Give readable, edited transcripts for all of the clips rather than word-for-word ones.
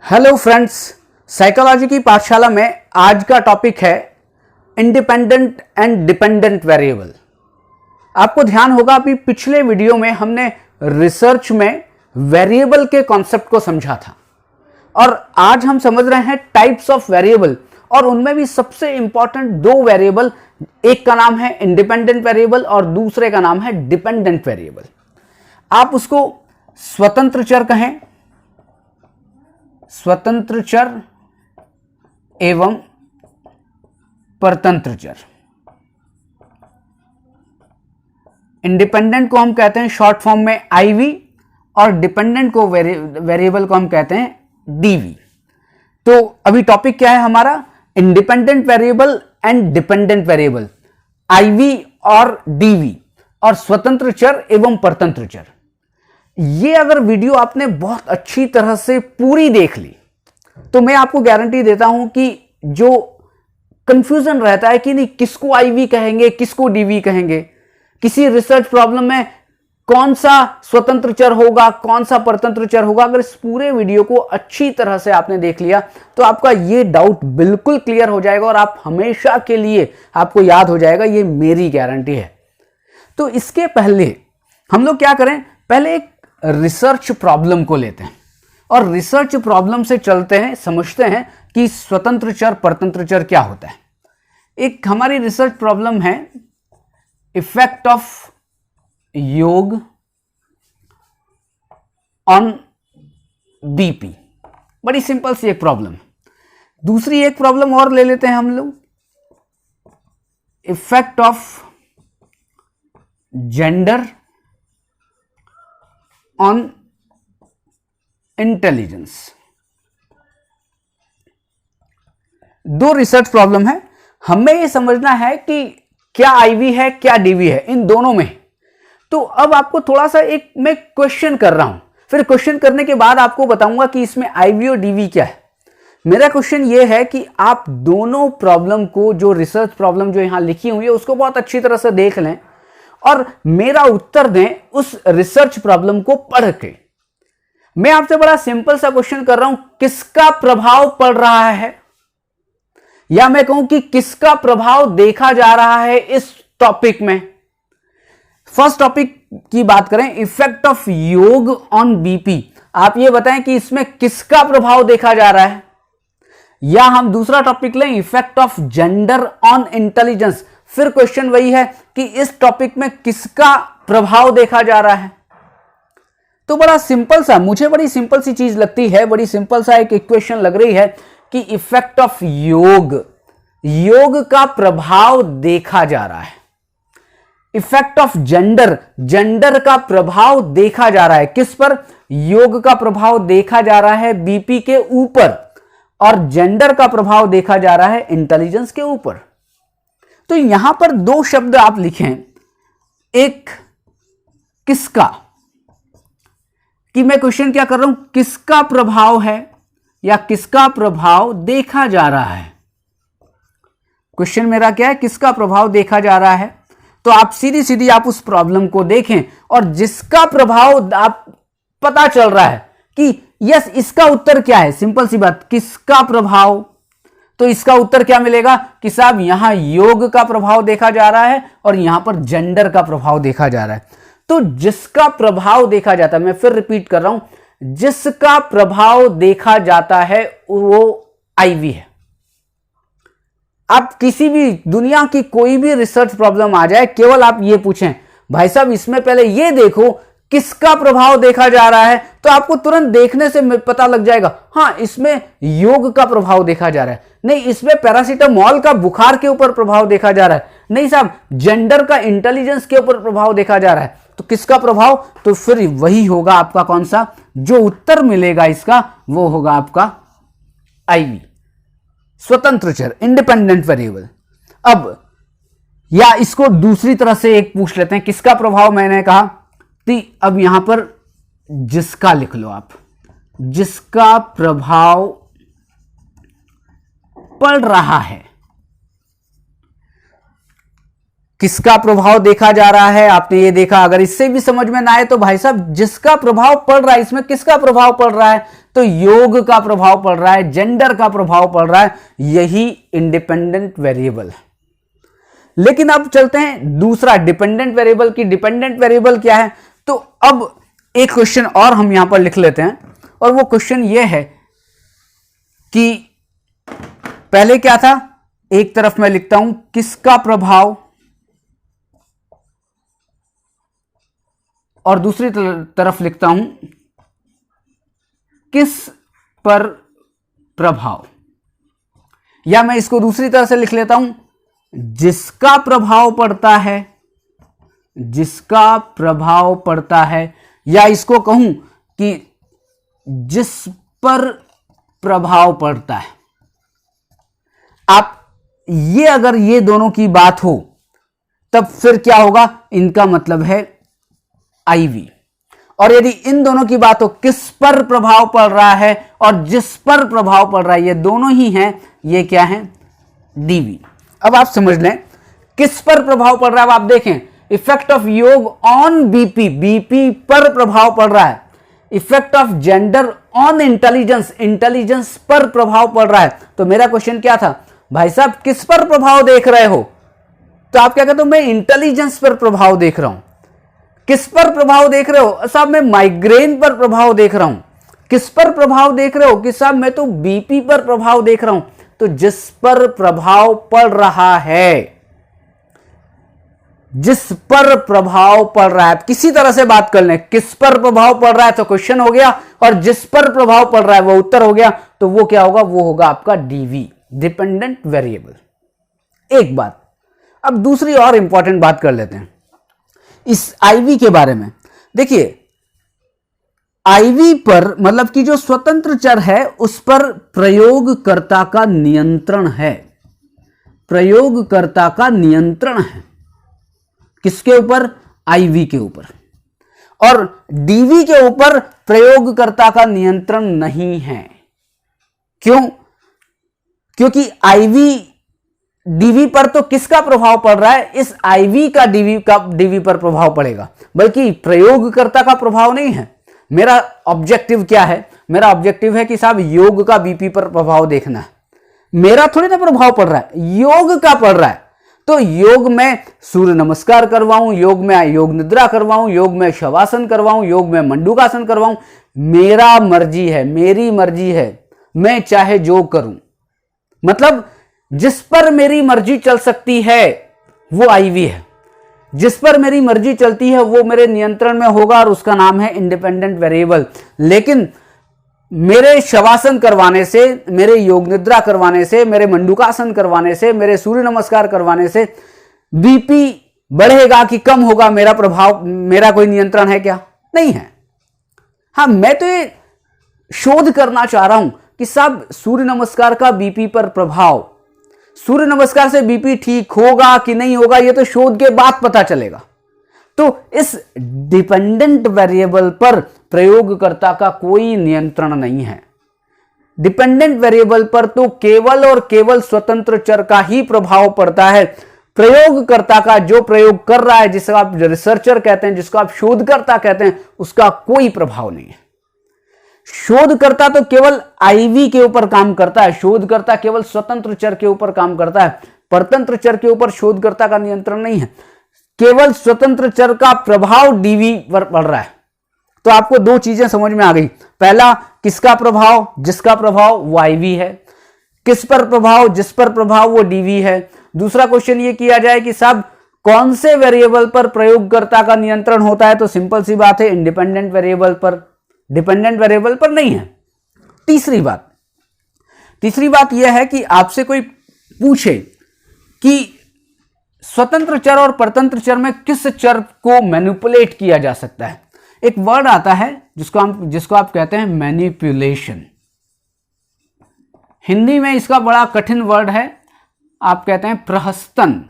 Hello friends, psychology की पाठशाला में आज का टॉपिक है इंडिपेंडेंट एंड डिपेंडेंट वेरिएबल। आपको ध्यान होगा अभी पिछले वीडियो में हमने रिसर्च में वेरिएबल के कॉन्सेप्ट को समझा था और आज हम समझ रहे हैं टाइप्स ऑफ वेरिएबल और उनमें भी सबसे इंपॉर्टेंट दो वेरिएबल, एक का नाम है इंडिपेंडेंट वेरिएबल और दूसरे का नाम है डिपेंडेंट वेरिएबल। आप उसको स्वतंत्र चर कहें, स्वतंत्र चर एवं परतंत्र चर। इंडिपेंडेंट को हम कहते हैं शॉर्ट फॉर्म में आईवी और डिपेंडेंट को वेरिएबल को हम कहते हैं डीवी। तो अभी टॉपिक क्या है हमारा? Independent variable and dependent variable, IV और डीवी, और स्वतंत्र चर एवं परतंत्र चर। ये अगर वीडियो आपने बहुत अच्छी तरह से पूरी देख ली तो मैं आपको गारंटी देता हूं कि जो कंफ्यूजन रहता है कि नहीं किसको आईवी कहेंगे किसको डीवी कहेंगे, किसी रिसर्च प्रॉब्लम में कौन सा स्वतंत्र चर होगा कौन सा परतंत्र चर होगा, अगर इस पूरे वीडियो को अच्छी तरह से आपने देख लिया तो आपका ये डाउट बिल्कुल क्लियर हो जाएगा और आप हमेशा के लिए आपको याद हो जाएगा, ये मेरी गारंटी है। तो इसके पहले हम लोग क्या करें, पहले एक रिसर्च प्रॉब्लम को लेते हैं और रिसर्च प्रॉब्लम से चलते हैं, समझते हैं कि स्वतंत्र चर परतंत्र चर क्या होता है। एक हमारी रिसर्च प्रॉब्लम है इफेक्ट ऑफ योग ऑन बीपी। बड़ी सिंपल सी एक प्रॉब्लम। दूसरी एक प्रॉब्लम और ले लेते हैं हम लोग, effect of gender on intelligence. दो रिसर्च प्रॉब्लम है, हमें यह समझना है कि क्या आईवी है क्या डीवी है इन दोनों में। तो अब आपको थोड़ा सा एक मैं क्वेश्चन कर रहा हूं, फिर क्वेश्चन करने के बाद आपको बताऊंगा कि इसमें आईवी और डीवी क्या है। मेरा क्वेश्चन यह है कि आप दोनों प्रॉब्लम को, जो रिसर्च प्रॉब्लम जो यहां लिखी हुई है उसको बहुत अच्छी तरह से देख लें और मेरा उत्तर दें उस रिसर्च प्रॉब्लम को पढ़ के। मैं आपसे बड़ा सिंपल सा क्वेश्चन कर रहा हूं, किसका प्रभाव पड़ रहा है, या मैं कहूं कि किसका प्रभाव देखा जा रहा है इस टॉपिक में। फर्स्ट टॉपिक की बात करें, इफेक्ट ऑफ योग ऑन बीपी। आप ये बताएं कि इसमें किसका प्रभाव देखा जा रहा है। या हम दूसरा टॉपिक लें, effect of gender on intelligence. फिर क्वेश्चन वही है कि इस टॉपिक में किसका प्रभाव देखा जा रहा है। तो बड़ा सिंपल सा, मुझे बड़ी सिंपल सी चीज लगती है, बड़ी सिंपल सा एक इक्वेशन लग रही है कि इफेक्ट ऑफ योग, योग का प्रभाव देखा जा रहा है। इफेक्ट ऑफ जेंडर, जेंडर का प्रभाव देखा जा रहा है। किस पर? योग का प्रभाव देखा जा रहा है बीपी के ऊपर और जेंडर का प्रभाव देखा जा रहा है इंटेलिजेंस के ऊपर। तो यहां पर दो शब्द आप लिखें, एक किसका, कि मैं क्वेश्चन क्या कर रहा हूं, किसका प्रभाव है या किसका प्रभाव देखा जा रहा है। क्वेश्चन मेरा क्या है, किसका प्रभाव देखा जा रहा है। तो आप सीधी सीधी आप उस प्रॉब्लम को देखें और जिसका प्रभाव आप पता चल रहा है कि यस इसका उत्तर क्या है, सिंपल सी बात, किसका प्रभाव। तो इसका उत्तर क्या मिलेगा कि साहब यहां योग का प्रभाव देखा जा रहा है और यहां पर जेंडर का प्रभाव देखा जा रहा है। तो जिसका प्रभाव देखा जाता है, मैं फिर रिपीट कर रहा हूं, जिसका प्रभाव देखा जाता है वो आईवी है। आप किसी भी दुनिया की कोई भी रिसर्च प्रॉब्लम आ जाए, केवल आप ये पूछें भाई साहब इसमें पहले ये देखो किसका प्रभाव देखा जा रहा है, तो आपको तुरंत देखने से पता लग जाएगा, हां इसमें योग का प्रभाव देखा जा रहा है, नहीं इसमें पैरासीटामोल का बुखार के ऊपर प्रभाव देखा जा रहा है, नहीं साहब जेंडर का इंटेलिजेंस के ऊपर प्रभाव देखा जा रहा है। तो किसका प्रभाव? तो फिर वही होगा आपका कौन सा, जो उत्तर मिलेगा इसका वो होगा आपका आईवी, स्वतंत्र चर, इंडिपेंडेंट वेरिएबल। अब या इसको दूसरी तरह से एक पूछ लेते हैं, किसका प्रभाव मैंने कहा, तो अब यहां पर जिसका लिख लो आप, जिसका प्रभाव पड़ रहा है। किसका प्रभाव देखा जा रहा है, आपने ये देखा। अगर इससे भी समझ में ना आए तो भाई साहब जिसका प्रभाव पड़ रहा है, इसमें किसका प्रभाव पड़ रहा है, तो योग का प्रभाव पड़ रहा है, जेंडर का प्रभाव पड़ रहा है, यही इंडिपेंडेंट वेरिएबल है। लेकिन अब चलते हैं दूसरा डिपेंडेंट वेरिएबल की। डिपेंडेंट वेरिएबल क्या है, तो अब एक क्वेश्चन और हम यहां पर लिख लेते हैं, और वो क्वेश्चन ये है कि पहले क्या था, एक तरफ मैं लिखता हूं किसका प्रभाव और दूसरी तरफ लिखता हूं किस पर प्रभाव, या मैं इसको दूसरी तरह से लिख लेता हूं जिसका प्रभाव पड़ता है, जिसका प्रभाव पड़ता है, या इसको कहूं कि जिस पर प्रभाव पड़ता है। आप ये अगर ये दोनों की बात हो तब फिर क्या होगा, इनका मतलब है आईवी। और यदि इन दोनों की बात हो, किस पर प्रभाव पड़ रहा है और जिस पर प्रभाव पड़ रहा है, ये दोनों ही हैं, ये क्या है, डीवी। अब आप समझ लें किस पर प्रभाव पड़ रहा है। अब आप देखें इफेक्ट ऑफ योग ऑन बीपी, बीपी पर प्रभाव पड़ रहा है। Effect of gender on intelligence, intelligence पर प्रभाव पड़ रहा है। तो मेरा क्वेश्चन क्या था, भाई साहब किस पर प्रभाव देख रहे हो, तो आप क्या कहते हो, मैं इंटेलिजेंस पर प्रभाव देख रहा हूं। किस पर प्रभाव देख रहे हो, साहब मैं माइग्रेन पर प्रभाव देख रहा हूं। किस पर प्रभाव देख रहे हो, कि साहब मैं तो बीपी पर प्रभाव देख रहा हूं। तो जिस पर प्रभाव पड़ रहा है, जिस पर प्रभाव पड़ रहा है, किसी तरह से बात कर लें, किस पर प्रभाव पड़ रहा है तो क्वेश्चन हो गया, और जिस पर प्रभाव पड़ रहा है वो उत्तर हो गया। तो वो क्या होगा, वो होगा आपका डीवी, डिपेंडेंट वेरिएबल। एक बात, अब दूसरी और इंपॉर्टेंट बात कर लेते हैं इस आईवी के बारे में। देखिए आईवी पर मतलब कि जो स्वतंत्र चर है उस पर प्रयोगकर्ता का नियंत्रण है, प्रयोगकर्ता का नियंत्रण है। किसके ऊपर, आईवी के ऊपर। और डीवी के ऊपर प्रयोगकर्ता का नियंत्रण नहीं है। क्यों, क्योंकि आईवी डीवी पर तो किसका प्रभाव पड़ रहा है, इस आईवी का डीवी पर प्रभाव पड़ेगा, बल्कि प्रयोगकर्ता का प्रभाव नहीं है। मेरा ऑब्जेक्टिव क्या है, मेरा ऑब्जेक्टिव है कि साहब योग का बीपी पर प्रभाव देखना है। मेरा थोड़ी ना प्रभाव पड़ रहा है, योग का पड़ रहा है। तो योग में सूर्य नमस्कार करवाऊं, योग में योग निद्रा करवाऊं, योग में शवासन करवाऊं, योग में मंडूकासन करवाऊं, मेरा मर्जी है, मेरी मर्जी है, मैं चाहे जो करूं। मतलब जिस पर मेरी मर्जी चल सकती है वो आईवी है, जिस पर मेरी मर्जी चलती है वो मेरे नियंत्रण में होगा, और उसका नाम है इंडिपेंडेंट वेरिएबल। लेकिन मेरे शवासन करवाने से, मेरे योग निद्रा करवाने से, मेरे मंडूकासन करवाने से, मेरे सूर्य नमस्कार करवाने से बीपी बढ़ेगा कि कम होगा, मेरा प्रभाव, मेरा कोई नियंत्रण है क्या, नहीं है। हाँ, मैं तो ये शोध करना चाह रहा हूं कि साहब सूर्य नमस्कार का बीपी पर प्रभाव, सूर्य नमस्कार से बीपी ठीक होगा कि नहीं होगा, ये तो शोध के बाद पता चलेगा। तो इस डिपेंडेंट वेरिएबल पर प्रयोगकर्ता का कोई नियंत्रण नहीं है। डिपेंडेंट वेरिएबल पर तो केवल और केवल स्वतंत्र चर का ही प्रभाव पड़ता है। प्रयोगकर्ता का, जो प्रयोग कर रहा है, जिसका आप रिसर्चर कहते हैं, जिसको आप शोधकर्ता कहते हैं, उसका कोई प्रभाव नहीं है। शोधकर्ता तो केवल आईवी के ऊपर काम करता है, शोधकर्ता केवल स्वतंत्र चर के ऊपर काम करता है। परतंत्र चर के ऊपर शोधकर्ता का नियंत्रण नहीं है, केवल स्वतंत्र चर का प्रभाव डीवी पर पड़ रहा है। तो आपको दो चीजें समझ में आ गई। पहला, किसका प्रभाव, जिसका प्रभाव वो आईवी है। किस पर प्रभाव, जिस पर प्रभाव वो डीवी है। दूसरा क्वेश्चन ये किया जाए कि साहब कौन से वेरिएबल पर प्रयोगकर्ता का नियंत्रण होता है, तो सिंपल सी बात है, इंडिपेंडेंट वेरिएबल पर, डिपेंडेंट वेरिएबल पर नहीं है। तीसरी बात यह है कि आपसे कोई पूछे कि स्वतंत्र चर और परतंत्र चर में किस चर को मैनिपुलेट किया जा सकता है। एक वर्ड आता है जिसको आप कहते हैं मैनिपुलेशन। हिंदी में इसका बड़ा कठिन वर्ड है, आप कहते हैं प्रहस्तन,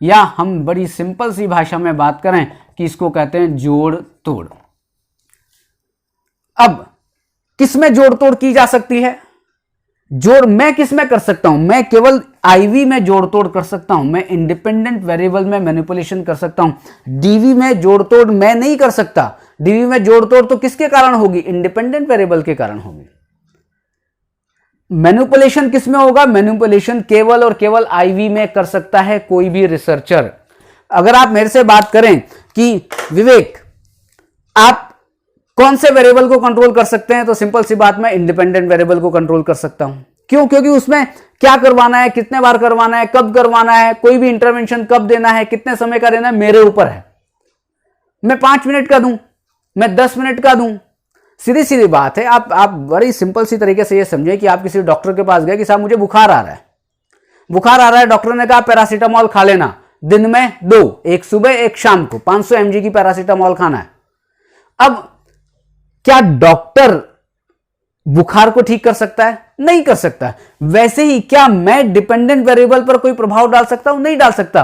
या हम बड़ी सिंपल सी भाषा में बात करें कि इसको कहते हैं जोड़ तोड़। अब किसमें जोड़ तोड़ की जा सकती है, जोड़ मैं किस में कर सकता हूं, मैं केवल आईवी में जोड़ तोड़ कर सकता हूं, मैं इंडिपेंडेंट वेरिएबल में मैनिपुलेशन कर सकता हूं। डीवी में जोड़ तोड़ मैं नहीं कर सकता। डीवी में जोड़ तोड़ तो किसके कारण होगी, इंडिपेंडेंट वेरिएबल के कारण होगी। मैनिपुलेशन किस में होगा, मैनिपुलेशन केवल और केवल आईवी में कर सकता है कोई भी रिसर्चर। अगर आप मेरे से बात करें कि विवेक आप कौन से वेरिएबल को कंट्रोल कर सकते हैं, तो सिंपल सी बात, मैं इंडिपेंडेंट वेरिएबल को कंट्रोल कर सकता हूं। क्यों, क्योंकि उसमें क्या करवाना है, कितने बार करवाना है, कब करवाना है, कोई भी इंटरवेंशन कब देना है, कितने समय का देना है, मेरे ऊपर है। मैं 5 मिनट का दूं, मैं 10 मिनट का दूं, सीधी सीधी बात है। आप बड़ी सिंपल सी तरीके से ये समझे कि आप किसी डॉक्टर के पास गए कि साहब मुझे बुखार आ रहा है, बुखार आ रहा है, डॉक्टर ने कहा पैरासीटामोल खा लेना, दिन में 2, एक सुबह एक शाम को 500 mg की पैरासीटामोल खाना है। अब क्या डॉक्टर बुखार को ठीक कर सकता है, नहीं कर सकता। वैसे ही क्या मैं डिपेंडेंट वेरिएबल पर कोई प्रभाव डाल सकता हूं, नहीं डाल सकता।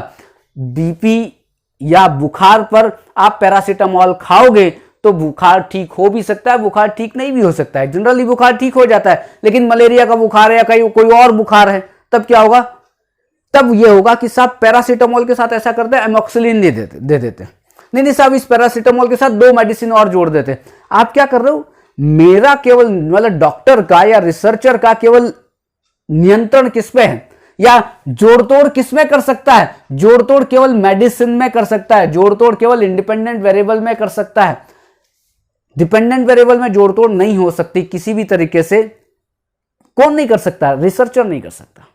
बीपी या बुखार पर आप पैरासीटामोल खाओगे तो बुखार ठीक हो भी सकता है, बुखार ठीक नहीं भी हो सकता है। जनरली बुखार ठीक हो जाता है, लेकिन मलेरिया का बुखार है या कोई और बुखार है, तब क्या होगा, तब यह होगा कि साहब पैरासीटामोल के साथ ऐसा करते हैं, एमोक्सिलिन दे देते नहीं साहब इस पैरासीटामोल के साथ 2 मेडिसिन और जोड़ देते। आप क्या कर रहे हो, मेरा केवल मतलब डॉक्टर का या रिसर्चर का केवल नियंत्रण किस पे है, या जोड़तोड़ किस में कर सकता है, जोड़तोड़ केवल मेडिसिन में कर सकता है, जोड़तोड़ केवल इंडिपेंडेंट वेरिएबल में कर सकता है। डिपेंडेंट वेरिएबल में जोड़तोड़ नहीं हो सकती किसी भी तरीके से। कौन नहीं कर सकता, रिसर्चर नहीं कर सकता।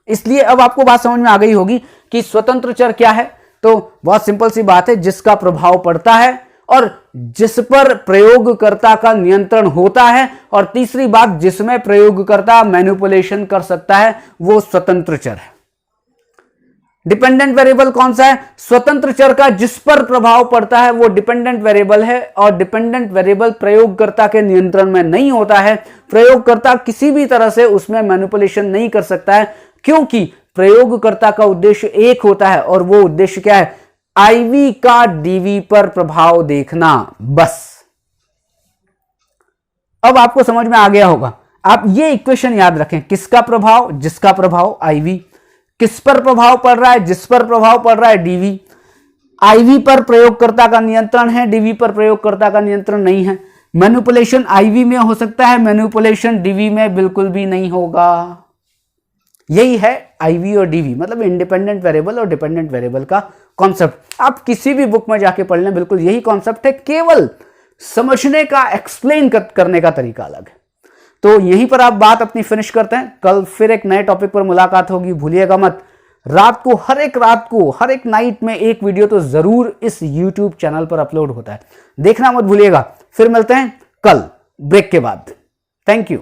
इसलिए अब आपको बात समझ में आ गई होगी कि स्वतंत्र चर क्या है। तो बहुत सिंपल सी बात है, जिसका प्रभाव पड़ता है और जिस पर प्रयोगकर्ता का नियंत्रण होता है, और तीसरी बात जिसमें प्रयोगकर्ता मैनिपुलेशन कर सकता है, वो स्वतंत्र चर है। डिपेंडेंट वेरिएबल कौन सा है, स्वतंत्र चर का जिस पर प्रभाव पड़ता है वो डिपेंडेंट वेरिएबल है, और डिपेंडेंट वेरिएबल प्रयोगकर्ता के नियंत्रण में नहीं होता है। प्रयोगकर्ता किसी भी तरह से उसमें मैनिपुलेशन नहीं कर सकता है, क्योंकि प्रयोगकर्ता का उद्देश्य एक होता है, और वो उद्देश्य क्या है, आईवी का डीवी पर प्रभाव देखना, बस। अब आपको समझ में आ गया होगा। आप ये इक्वेशन याद रखें, किसका प्रभाव, जिसका प्रभाव आईवी, किस पर प्रभाव पड़ रहा है, जिस पर प्रभाव पड़ रहा है डीवी। आईवी पर प्रयोगकर्ता का नियंत्रण है, डीवी पर प्रयोगकर्ता का नियंत्रण नहीं है। मैनिपुलेशन आईवी में हो सकता है, मैनिपुलेशन डीवी में बिल्कुल भी नहीं होगा। यही है आईवी और डीवी, मतलब इंडिपेंडेंट वेरिएबल और डिपेंडेंट वेरिएबल का कॉन्सेप्ट। आप किसी भी बुक में जाके पढ़ लें, बिल्कुल यही कॉन्सेप्ट है, केवल समझने का, एक्सप्लेन करने का तरीका अलग है। तो यहीं पर आप बात अपनी फिनिश करते हैं। कल फिर एक नए टॉपिक पर मुलाकात होगी। भूलिएगा मत, रात को, हर एक नाइट में एक वीडियो तो जरूर इस यूट्यूब चैनल पर अपलोड होता है, देखना मत भूलिएगा। फिर मिलते हैं कल ब्रेक के बाद। Thank you.